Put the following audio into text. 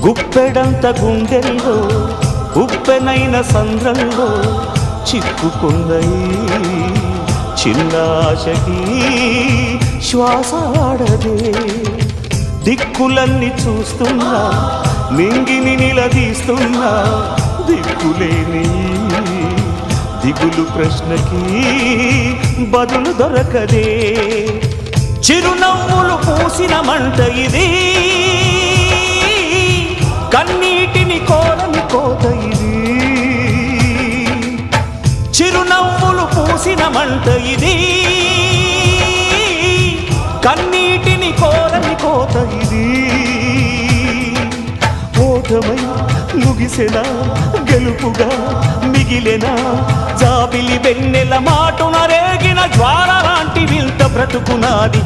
గుప్పెడంత గుండెల్లో ఉప్పెనైన సంద్రంలో చిక్కుకుందయి చిన్నాశకి శ్వాసాడదే దిక్కులన్నీ చూస్తున్నా నింగిని నిలదీస్తున్నా దిక్కులేని దిగులు ప్రశ్నకి బదులు దొరకదే చిరునవ్వులు పూసిన మంట ఇది కన్నీటిని కోరని కోత ఇది చిరునవ్వులు పూసిన మంట ఇది కన్నీటిని కోరని కోత ఇది ఓటమై ముగిసెనా గెలుపుగా మిగిలెనా జాబిలి వెన్నెల మాటున రేగిన జ్వాల లాంటి వింత బ్రతుకునాది